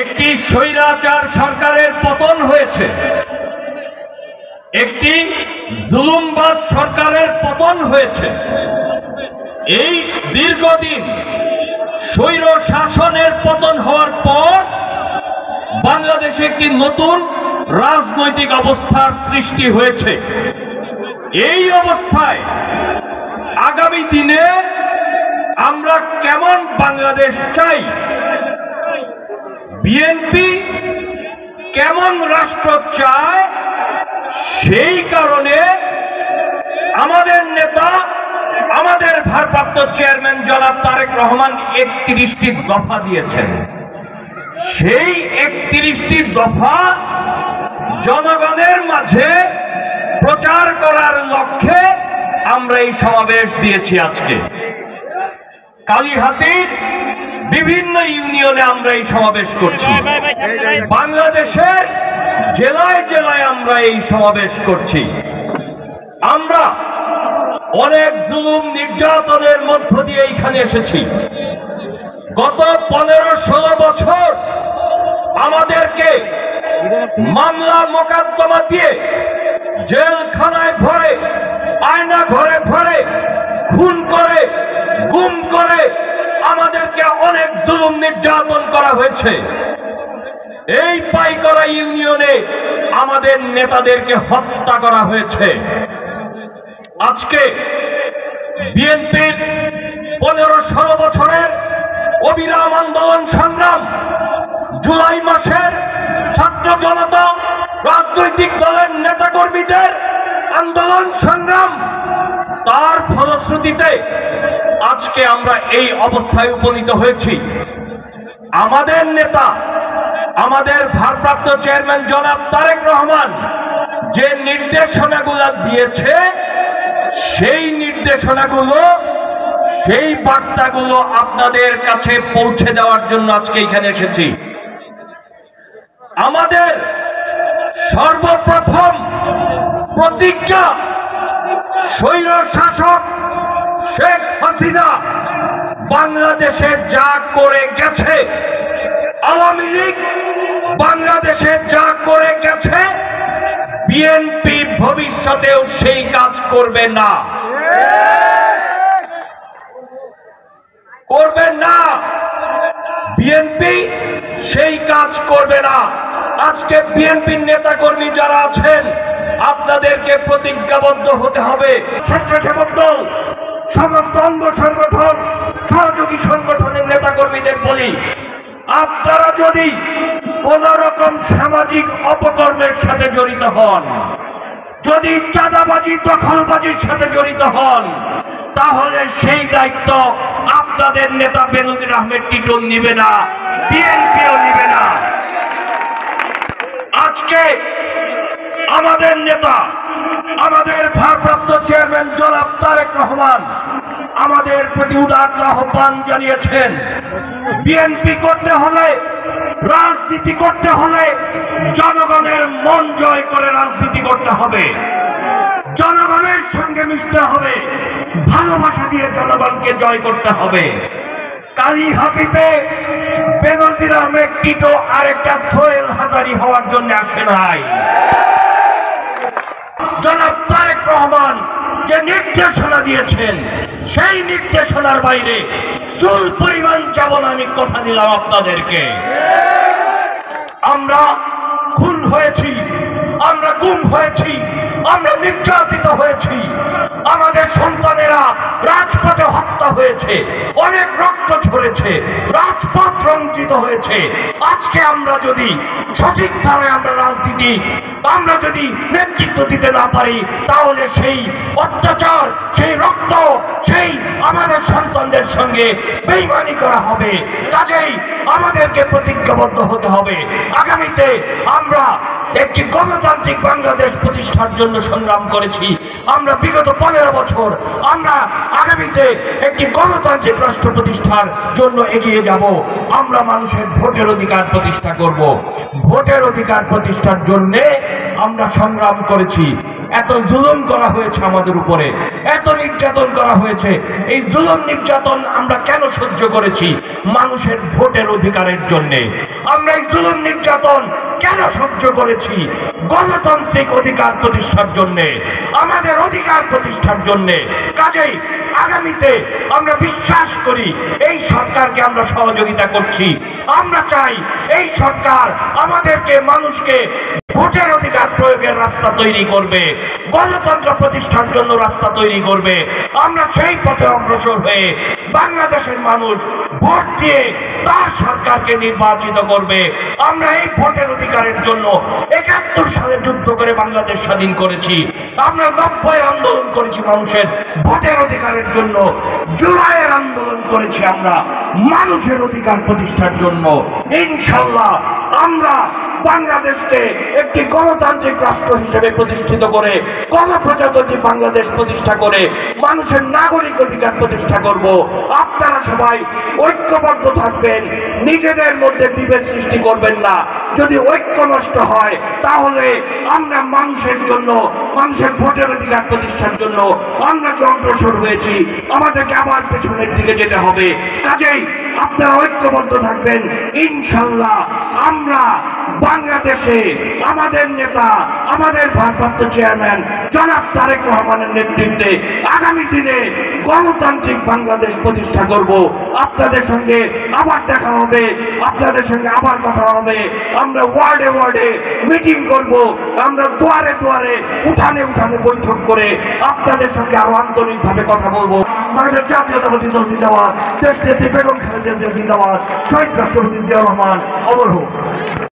একটি স্বৈরাচার সরকারের পতন হয়েছে, একটি জুলুমবাজ সরকারের পতন হয়েছে। এই দীর্ঘদিন স্বৈর শাসনের পতন হওয়ার পর বাংলাদেশে একটি নতুন রাজনৈতিক অবস্থার সৃষ্টি হয়েছে। এই অবস্থায় আগামী দিনে আমরা কেমন বাংলাদেশ চাই, বিএনপি কেমন রাষ্ট্র চায়, সেই কারণে আমাদের নেতা, আমাদের ভারপ্রাপ্ত চেয়ারম্যান জনাব তারেক রহমান ৩১টি দফা দিয়েছেন। সেই ৩১টি দফা জনগণের মাঝে প্রচার করার লক্ষ্যে আমরা এই সমাবেশ দিয়েছি। আজকে কালিহাতীর বিভিন্ন ইউনিয়নে আমরা এই সমাবেশ করছি, বাংলাদেশের জেলায় জেলায় আমরা এই সমাবেশ করছি। আমরা অনেক জুলুম নির্যাতনের মধ্য দিয়ে এখানে এসেছি। গত 15-16 বছর আমাদেরকে মামলা মোকদ্দমা দিয়ে জেলখানায় ভরে, আয়না ঘরে ভরে, খুন করে, গুম করে আমাদেরকে অনেক জুলুম নির্যাতন করা হয়েছে। এই পাইকরা ইউনিয়নে আমাদের নেতাদেরকে হত্যা করা হয়েছে। আজকে বিএনপির 15-16 বছরের অবিরাম আন্দোলন সংগ্রাম, জুলাই মাসের ছাত্র জনতা, রাজনৈতিক দলের নেতাকর্মীদের আন্দোলন সংগ্রাম, তার ফলশ্রুতিতে আজকে আমরা এই অবস্থায় উপনীত হয়েছি। আমাদের নেতা, আমাদের ভারপ্রাপ্ত চেয়ারম্যান জনাব তারেক রহমান যে নির্দেশনাগুলো দিয়েছে, সেই নির্দেশনাগুলো, সেই বার্তাগুলো আপনাদের কাছে পৌঁছে দেওয়ার জন্য আজকে এখানে এসেছি। আমাদের সর্বপ্রথম প্রতিজ্ঞা, স্বৈর শাসক শেখ হাসিনা বাংলাদেশে যা করে গেছে, আওয়ামী লীগ বাংলাদেশে যা করে গেছে, বিএনপি ভবিষ্যতেও সেই কাজ করবে না, করবে না। বিএনপি সেই কাজ করবে না। আজকে বিএনপির নেতাকর্মী যারা আছেন, আপনাদেরকে প্রতিজ্ঞাবদ্ধ হতে হবে। স্বেচ্ছাসেবক দল, সমস্ত অঙ্গ সংগঠন, সহযোগী সংগঠনের নেতাকর্মীদের বলি, আপনারা যদি কোন রকম সামাজিক অপকর্মের সাথে জড়িত হন, যদি চাঁদাবাজি, দখলবাজির সাথে জড়িত হন, তাহলে সেই দায়িত্ব আপনাদের নেতা বেনজির আহমেদ টিটন নিবে না, বিএনপিও নিবে না। আজকে আমাদের নেতা, আমাদের ভারপ্রাপ্ত চেয়ারম্যান জনাব তারেক রহমান আমাদের প্রতি উদার আহ্বান জানিয়েছেন। বিএনপি করতে হলে, রাজনীতি করতে হলে জনগণের মন জয় করে রাজনীতি করতে হবে, জনগণের সঙ্গে মিশতে হবে, ভালোবাসা দিয়ে জনগণকে জয় করতে হবে। কালিহাতীতে বেনজির আহমেদ টিটো আরেকটা সোহেল হাজারি হওয়ার জন্য আসে নাই। জনাব তারেক রহমান যে নির্দেশনা দিয়েছেন, সেই নির্দেশনার বাইরে চুল পরিমাণ যাব না, আমি কথা দিলাম আপনাদেরকে। আমরা খুন হয়েছি, আমরা গুম হয়েছি, আমরা নির্যাতিত হয়েছি, আমাদের সন্তানেরা রাজপথে হত্যা হয়েছে, অনেক রক্ত ঝরেছে, রাজপথ রঞ্জিত হয়েছে। আজকে আমরা যদি সঠিক ধারায় আমরা রাজনীতি, আমরা যদি নেতৃত্ব দিতে না পারি, তাহলে সেই অত্যাচার, সেই রক্ত, সেই আমাদের সন্তানদের সঙ্গে বেইমানি করা হবে। কাজেই আমাদেরকে প্রতিজ্ঞাবদ্ধ হতে হবে। আগামীতে আমরা একটি গণতান্ত্রিক বাংলাদেশ প্রতিষ্ঠার জন্য সংগ্রাম করেছি। আমরা বিগত 15 বছর, আমরা আগামীতে একটি গণতান্ত্রিক রাষ্ট্র প্রতিষ্ঠার জন্য এগিয়ে যাব। আমরা মানুষের ভোটের অধিকার প্রতিষ্ঠা করব। ভোটের অধিকার প্রতিষ্ঠার জন্যে আমরা সংগ্রাম করেছি। এত জুলুম করা হয়েছে আমাদের উপরে, এত নির্যাতন নির্যাতন করা হয়েছে। এই জুলুম নির্যাতন আমরা কেন সহ্য করেছি? মানুষের ভোটের অধিকারের জন্যে। আমরা এই জুলুম নির্যাতন কেন সহ্য করেছি? গণতান্ত্রিক অধিকার প্রতিষ্ঠার জন্যে, আমাদের অধিকার প্রতিষ্ঠার জন্যে। কাজেই আগামীতে আমরা বিশ্বাস করি এই সরকারকে আমরা সহযোগিতা করছি। আমরা চাই এই সরকার আমাদেরকে, মানুষকে ভোটের অধিকার প্রয়োগের রাস্তা তৈরি করবে, গণতন্ত্র প্রতিষ্ঠার জন্য রাস্তা তৈরি করবে। আমরা সেই পথে অগ্রসর হয়ে বাংলাদেশের মানুষ ভোট দিয়ে তার সরকারকে নির্বাচিত করবে। আমরা এই ভোটের অধিকারের জন্য ৭১ সালে যুদ্ধ করে বাংলাদেশ স্বাধীন করেছি। আমরা ৯০ আন্দোলন করেছি মানুষের ভোটের অধিকারের জন্য। জুলাইয়ের আন্দোলন করেছি আমরা মানুষের অধিকার প্রতিষ্ঠার জন্য। ইনশাআল্লাহ আমরা বাংলাদেশকে একটি গণতান্ত্রিক রাষ্ট্র হিসেবে প্রতিষ্ঠিত করে, গণপ্রজাতন্ত্রী বাংলাদেশ প্রতিষ্ঠা করে মানুষের নাগরিক অধিকার প্রতিষ্ঠা করব। আপনারা সবাই ঐক্যবদ্ধ থাকবেন, নিজেদের মধ্যে বিভেদ সৃষ্টি করবেন না। যদি ঐক্য নষ্ট হয় তাহলে আমরা মানুষের জন্য, মানুষের ভোটের অধিকার প্রতিষ্ঠার জন্য আমরা যে অগ্রসর হয়েছি, আমাদেরকে আবার পেছনের দিকে যেতে হবে। কাজেই আপনারা ঐক্যবদ্ধ থাকবেন। ইনশাআল্লাহ আমরা বাংলাদেশে আমাদের নেতা, আমাদের ভারপ্রাপ্ত চেয়ারম্যান জনাব তারেক রহমানের নেতৃত্বে আগামী দিনে গণতান্ত্রিক বাংলাদেশ প্রতিষ্ঠা করব। আপনাদের সঙ্গে আবার দেখা হবে, আপনাদের সঙ্গে আবার কথা হবে। আমরা ওয়ার্ডে ওয়ার্ডে মিটিং করব, আমরা দুয়ারে দুয়ারে, উঠানে উঠানে বৈঠক করে আপনাদের সঙ্গে আরো আন্তরিকভাবে কথা বলবো। আমাদের জাতীয়তাবাদী দল জিন্দাবাদ, দেশনেত্রী বেগম খালেদা জিয়া জিন্দাবাদ, শহীদ রাষ্ট্রপতি জিয়া রহমান অমর হোক।